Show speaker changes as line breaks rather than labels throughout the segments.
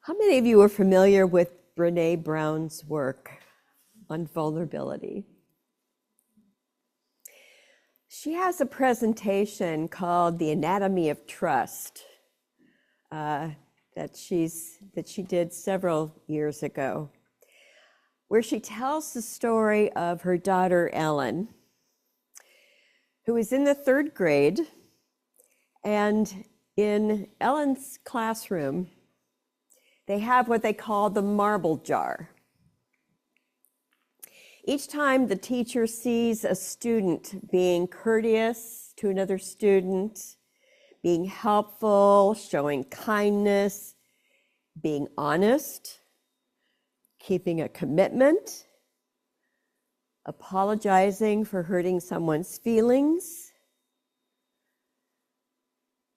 How many of you are familiar with Brene Brown's work on vulnerability? She has a presentation called The Anatomy of Trust that she did several years ago, where she tells the story of her daughter Ellen, who is in the 3rd grade, and in Ellen's classroom, they have what they call the marble jar. Each time the teacher sees a student being courteous to another student, being helpful, showing kindness, being honest, keeping a commitment, apologizing for hurting someone's feelings,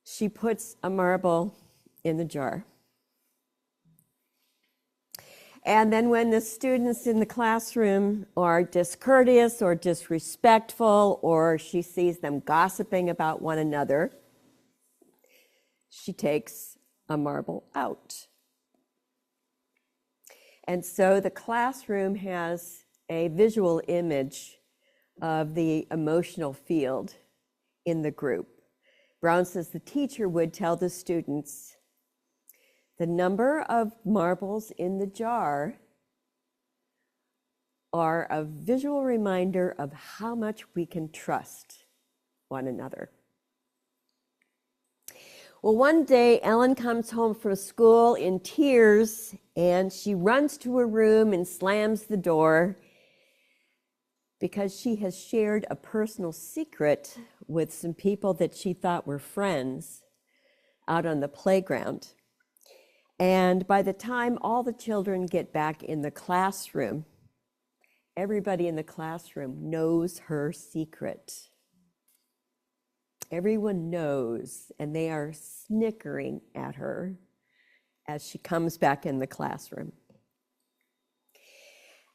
she puts a marble in the jar. And then when the students in the classroom are discourteous or disrespectful, or she sees them gossiping about one another, she takes a marble out. And so the classroom has a visual image of the emotional field in the group. Brown says the teacher would tell the students, the number of marbles in the jar are a visual reminder of how much we can trust one another. Well, one day, Ellen comes home from school in tears, and she runs to her room and slams the door because she has shared a personal secret with some people that she thought were friends out on the playground. And by the time all the children get back in the classroom, everybody in the classroom knows her secret. Everyone knows, and they are snickering at her as she comes back in the classroom.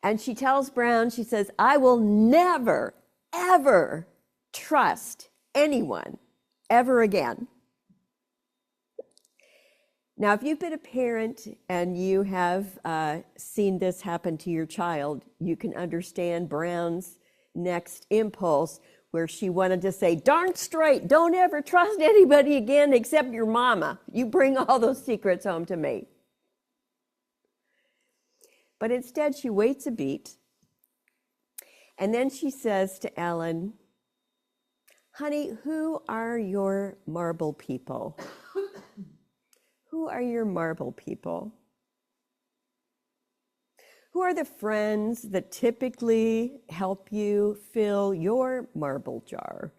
And she tells Brown, she says, I will never, ever trust anyone ever again. Now, if you've been a parent and you have seen this happen to your child, you can understand Brown's next impulse, where she wanted to say, darn straight, don't ever trust anybody again except your mama. You bring all those secrets home to me. But instead, she waits a beat, and then she says to Ellen, honey, who are your marble people? Who are your marble people? Who are the friends that typically help you fill your marble jar?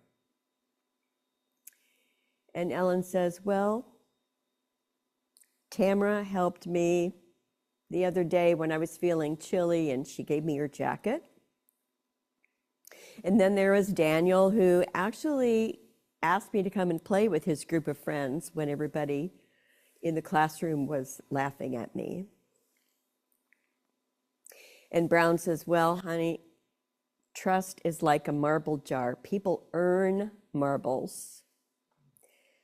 And Ellen says, well, Tamara helped me the other day when I was feeling chilly, and she gave me her jacket. And then there was Daniel, who actually asked me to come and play with his group of friends when everybody in the classroom was laughing at me. And Brown says, well, honey, trust is like a marble jar. People earn marbles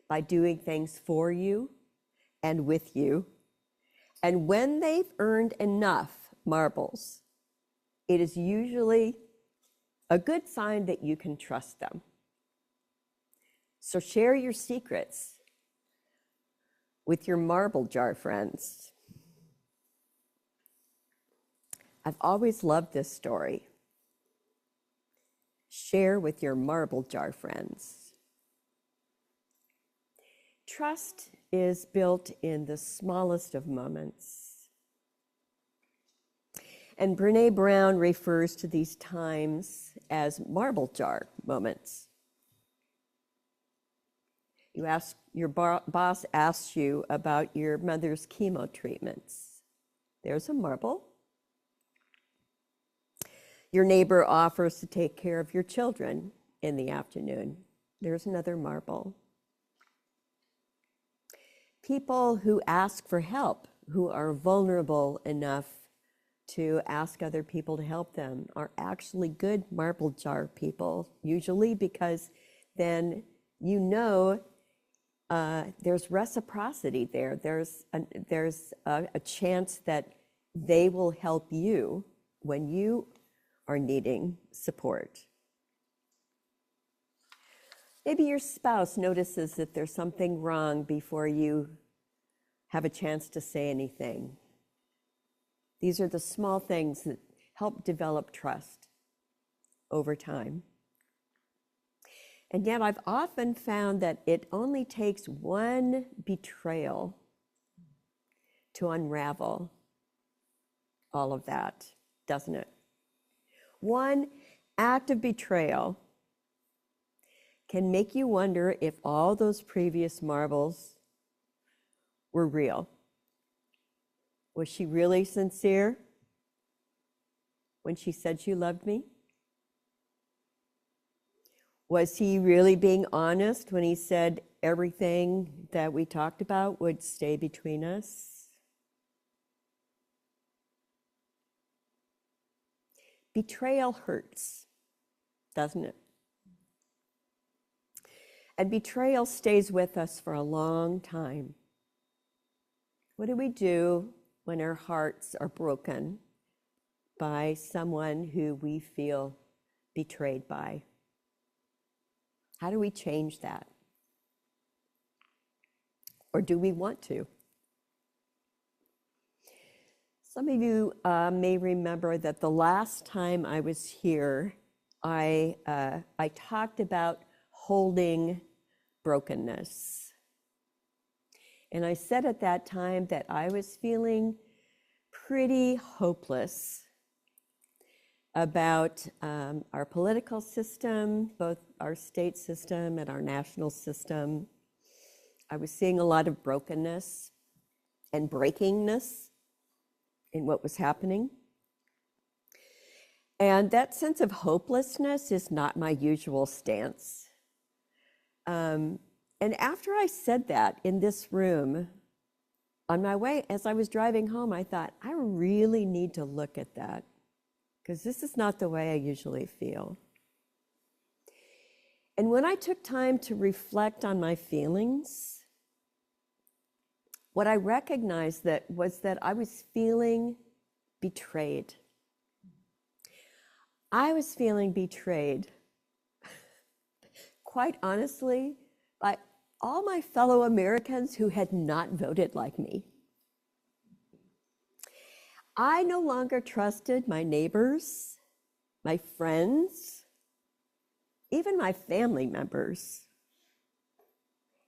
by doing things for you and with you. And when they've earned enough marbles, it is usually a good sign that you can trust them. So share your secrets with your marble jar friends. I've always loved this story. Share with your marble jar friends. Trust is built in the smallest of moments. And Brene Brown refers to these times as marble jar moments. Your boss asks you about your mother's chemo treatments. There's a marble. Your neighbor offers to take care of your children in the afternoon. There's another marble. People who ask for help, who are vulnerable enough to ask other people to help them, are actually good marble jar people, usually, because then you know there's reciprocity there. There's a chance that they will help you when you are needing support. Maybe your spouse notices that there's something wrong before you have a chance to say anything. These are the small things that help develop trust over time. And yet I've often found that it only takes one betrayal to unravel all of that, doesn't it? One act of betrayal can make you wonder if all those previous marbles were real. Was she really sincere when she said she loved me? Was he really being honest when he said everything that we talked about would stay between us? Betrayal hurts, doesn't it? And betrayal stays with us for a long time. What do we do when our hearts are broken by someone who we feel betrayed by? How do we change that? Or do we want to? Some of you may remember that the last time I was here, I talked about holding brokenness. And I said at that time that I was feeling pretty hopeless about our political system, both our state system and our national system. I was seeing a lot of brokenness and breakingness in what was happening. And that sense of hopelessness is not my usual stance. And after I said that in this room, on my way, as I was driving home, I thought, I really need to look at that, because this is not the way I usually feel. And when I took time to reflect on my feelings, what I recognized was that I was feeling betrayed. I was feeling betrayed, quite honestly, by all my fellow Americans who had not voted like me. I no longer trusted my neighbors, my friends, even my family members.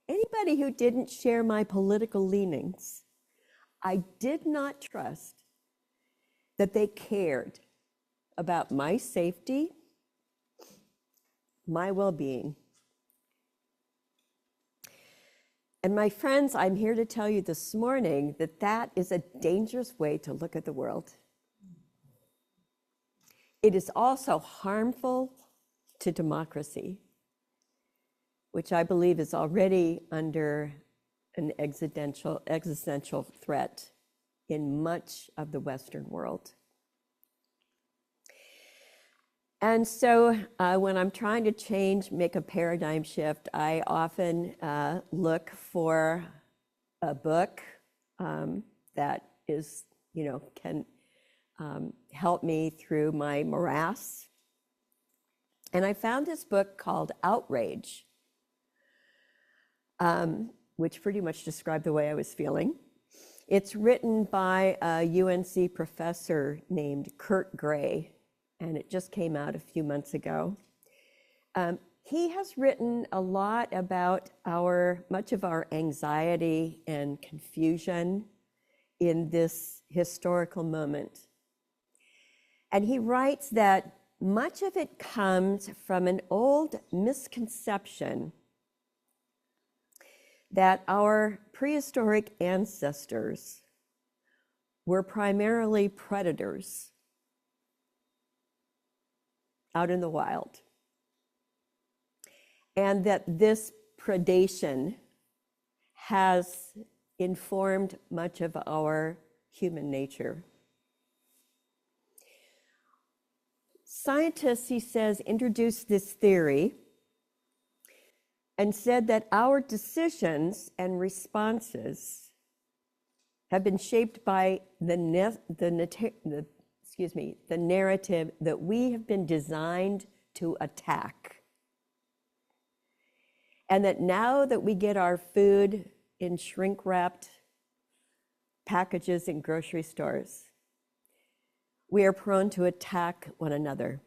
Anybody who didn't share my political leanings, I did not trust that they cared about my safety, my well-being. And my friends, I'm here to tell you this morning that that is a dangerous way to look at the world. It is also harmful to democracy, which I believe is already under an existential threat in much of the Western world. And so when I'm trying to make a paradigm shift, I often look for a book that is, can help me through my morass. And I found this book called Outrage, which pretty much described the way I was feeling. It's written by a UNC professor named Kurt Gray, and it just came out a few months ago. He has written a lot about much of our anxiety and confusion in this historical moment. And he writes that much of it comes from an old misconception that our prehistoric ancestors were primarily predators out in the wild, and that this predation has informed much of our human nature. Scientists, he says, introduced this theory and said that our decisions and responses have been shaped by the narrative that we have been designed to attack. And that now that we get our food in shrink-wrapped packages in grocery stores, we are prone to attack one another.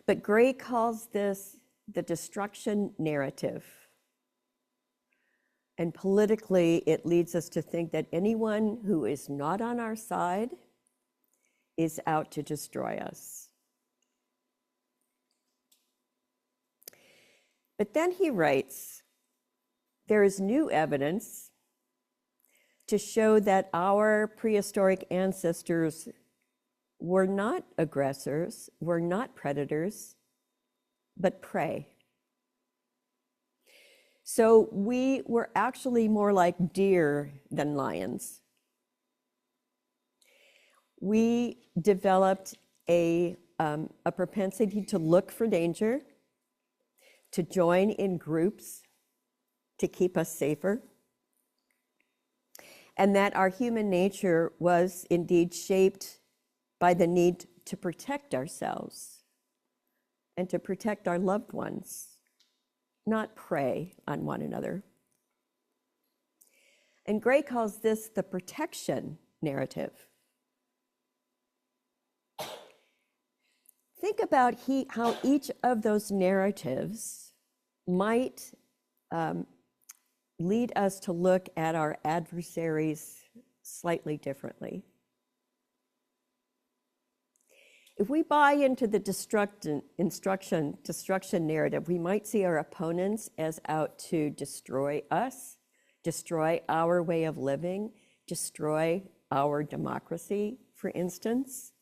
But Gray calls this the destruction narrative. And politically, it leads us to think that anyone who is not on our side is out to destroy us. But then he writes, there is new evidence to show that our prehistoric ancestors were not aggressors, were not predators, but prey. So we were actually more like deer than lions. We developed a propensity to look for danger, to join in groups to keep us safer, and that our human nature was indeed shaped by the need to protect ourselves and to protect our loved ones, not prey on one another. And Gray calls this the protection narrative. Think about how each of those narratives might lead us to look at our adversaries slightly differently. If we buy into the destruction narrative, we might see our opponents as out to destroy us, destroy our way of living, destroy our democracy, for instance.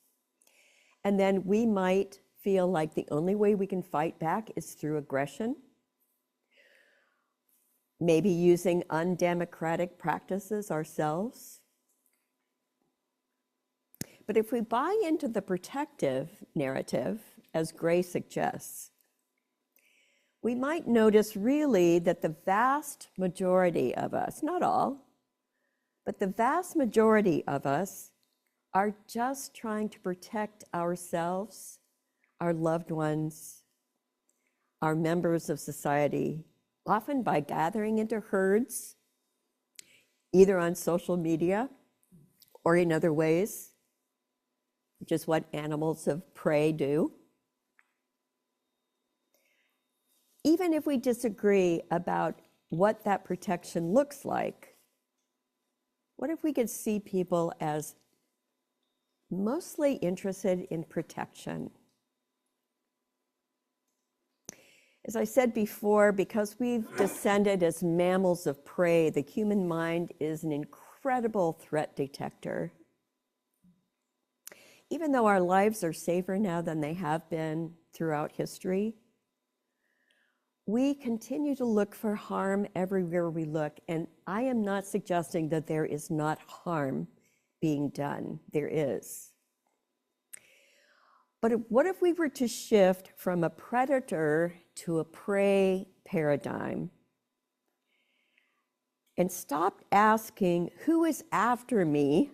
And then we might feel like the only way we can fight back is through aggression, maybe using undemocratic practices ourselves. But if we buy into the protective narrative, as Gray suggests, we might notice really that the vast majority of us, not all, but the vast majority of us are just trying to protect ourselves, our loved ones, our members of society, often by gathering into herds, either on social media or in other ways, which is what animals of prey do. Even if we disagree about what that protection looks like, what if we could see people as mostly interested in protection? As I said before, because we've descended as mammals of prey, the human mind is an incredible threat detector. Even though our lives are safer now than they have been throughout history, we continue to look for harm everywhere we look. And I am not suggesting that there is not harm being done. There is. But what if we were to shift from a predator to a prey paradigm and stopped asking, who is after me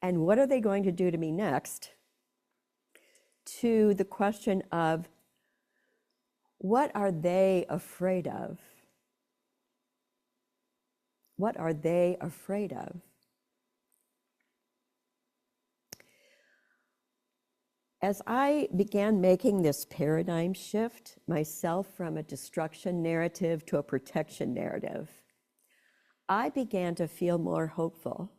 and what are they going to do to me next, to the question of, what are they afraid of? What are they afraid of? As I began making this paradigm shift myself from a destruction narrative to a protection narrative, I began to feel more hopeful.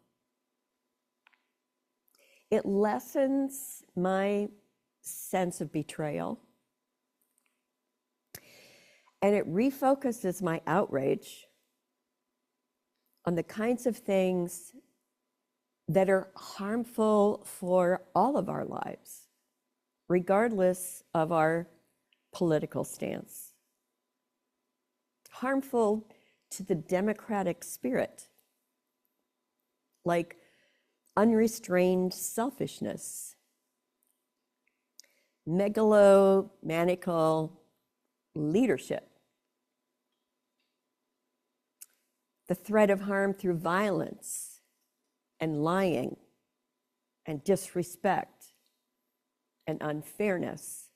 It lessens my sense of betrayal, and it refocuses my outrage on the kinds of things that are harmful for all of our lives, regardless of our political stance. Harmful to the democratic spirit, like unrestrained selfishness, megalomaniacal leadership. The threat of harm through violence and lying and disrespect and unfairness.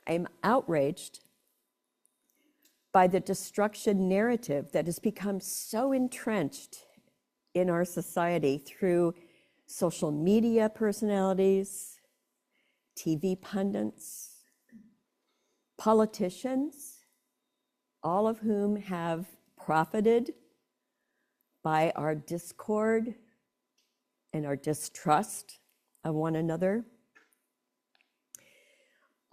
I am outraged by the destruction narrative that has become so entrenched in our society through social media personalities, TV pundits, politicians, all of whom have profited by our discord and our distrust of one another.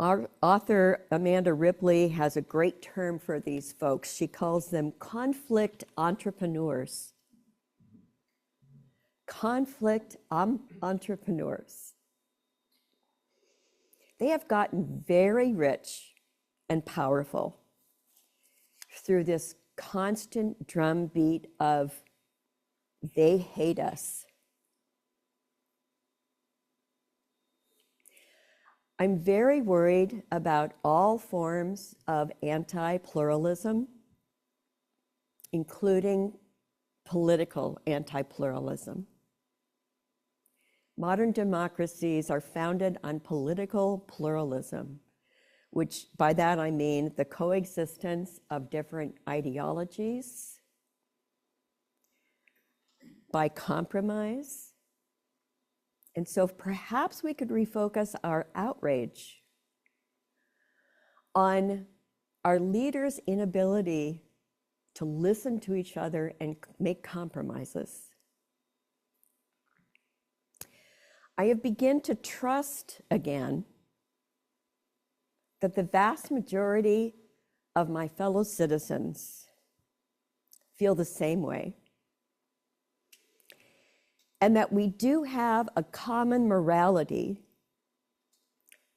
Our author, Amanda Ripley, has a great term for these folks. She calls them conflict entrepreneurs. Conflict entrepreneurs. They have gotten very rich and powerful through this constant drumbeat of they hate us. I'm very worried about all forms of anti-pluralism, including political anti-pluralism. Modern democracies are founded on political pluralism, which by that I mean the coexistence of different ideologies by compromise. And so perhaps we could refocus our outrage on our leaders' inability to listen to each other and make compromises. I have begun to trust again that the vast majority of my fellow citizens feel the same way, and that we do have a common morality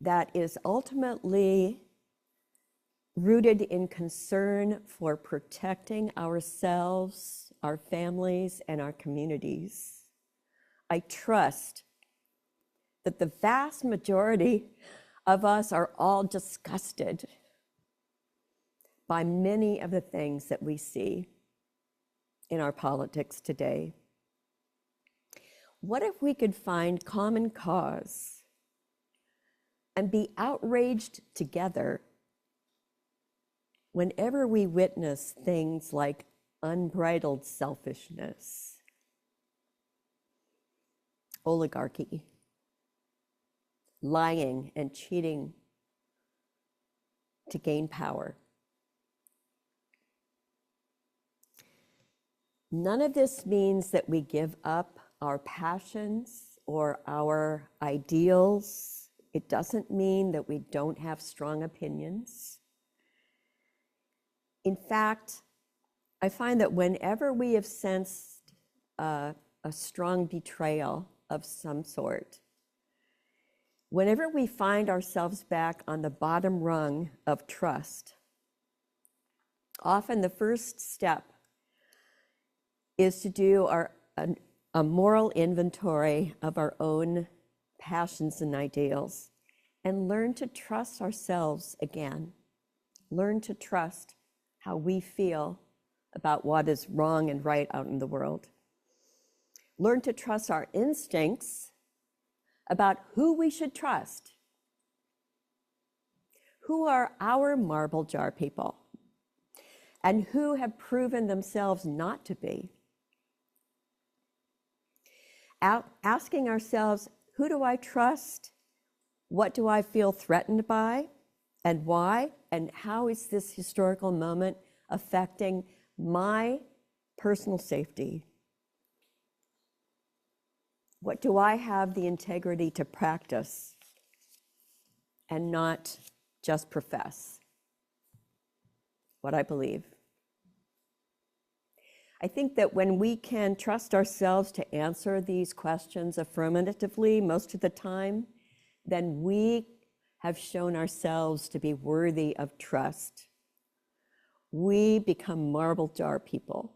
that is ultimately rooted in concern for protecting ourselves, our families, and our communities. I trust that the vast majority of us are all disgusted by many of the things that we see in our politics today. What if we could find common cause and be outraged together whenever we witness things like unbridled selfishness, oligarchy, lying and cheating to gain power? None of this means that we give up our passions or our ideals. It doesn't mean that we don't have strong opinions. In fact, I find that whenever we have sensed a strong betrayal of some sort, whenever we find ourselves back on the bottom rung of trust, often the first step is to do a moral inventory of our own passions and ideals and learn to trust ourselves again. Learn to trust how we feel about what is wrong and right out in the world. Learn to trust our instincts about who we should trust. Who are our marble jar people and who have proven themselves not to be? Asking ourselves, who do I trust? What do I feel threatened by? And why? And how is this historical moment affecting my personal safety? What do I have the integrity to practice and not just profess what I believe? I think that when we can trust ourselves to answer these questions affirmatively most of the time, then we have shown ourselves to be worthy of trust. We become marble jar people.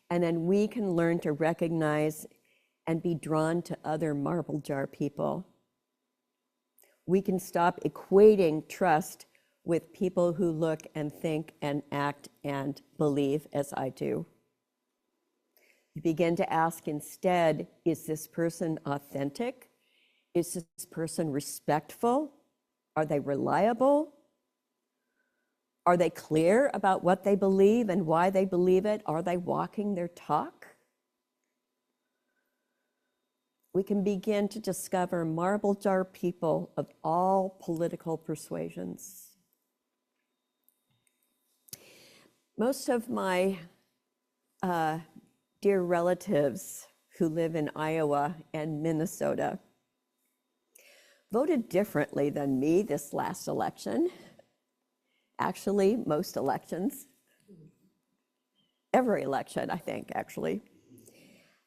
And then we can learn to recognize and be drawn to other marble jar people We can stop equating trust with people who look and think and act and believe as I do. You begin to ask instead, is this person authentic? Is this person respectful? Are they reliable? Are they clear about what they believe and why they believe it? Are they walking their talk? We can begin to discover marble jar people of all political persuasions. Most of my dear relatives who live in Iowa and Minnesota voted differently than me this last election. Actually, most elections. Every election, I think, actually.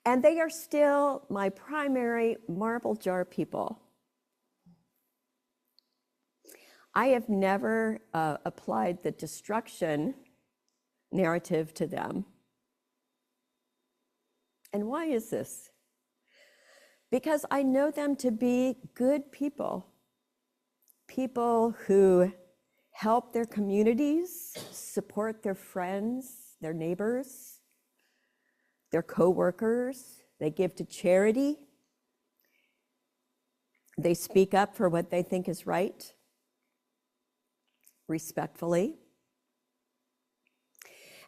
And they are still my primary marble jar people. I have never applied the destruction narrative to them. And why is this? Because I know them to be good people, people who help their communities, support their friends, their neighbors, their co-workers. They give to charity. They speak up for what they think is right, respectfully.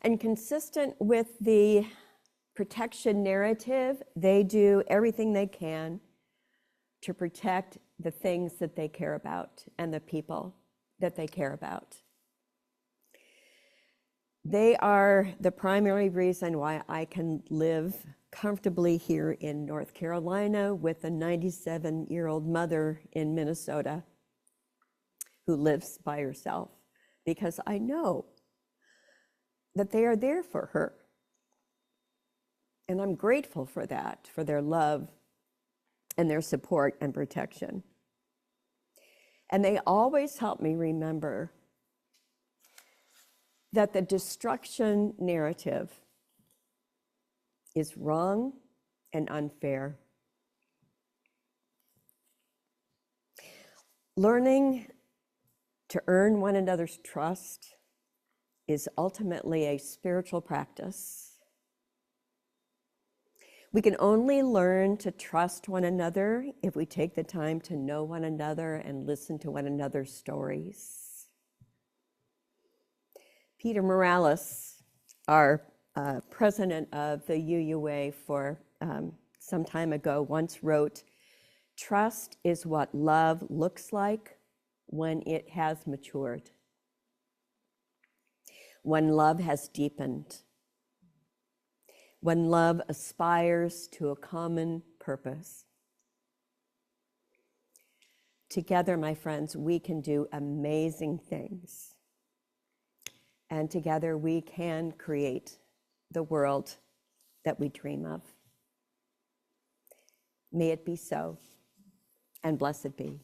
And consistent with the protection narrative, they do everything they can to protect the things that they care about and the people that they care about. They are the primary reason why I can live comfortably here in North Carolina with a 97-year-old mother in Minnesota who lives by herself, because I know that they are there for her. And I'm grateful for that, for their love and their support and protection. And they always help me remember that the destruction narrative is wrong and unfair. Learning to earn one another's trust is ultimately a spiritual practice. We can only learn to trust one another if we take the time to know one another and listen to one another's stories. Peter Morales, our president of the UUA for some time ago, once wrote, "Trust is what love looks like when it has matured, when love has deepened, when love aspires to a common purpose." Together, my friends, we can do amazing things. And together we can create the world that we dream of. May it be so, and blessed be.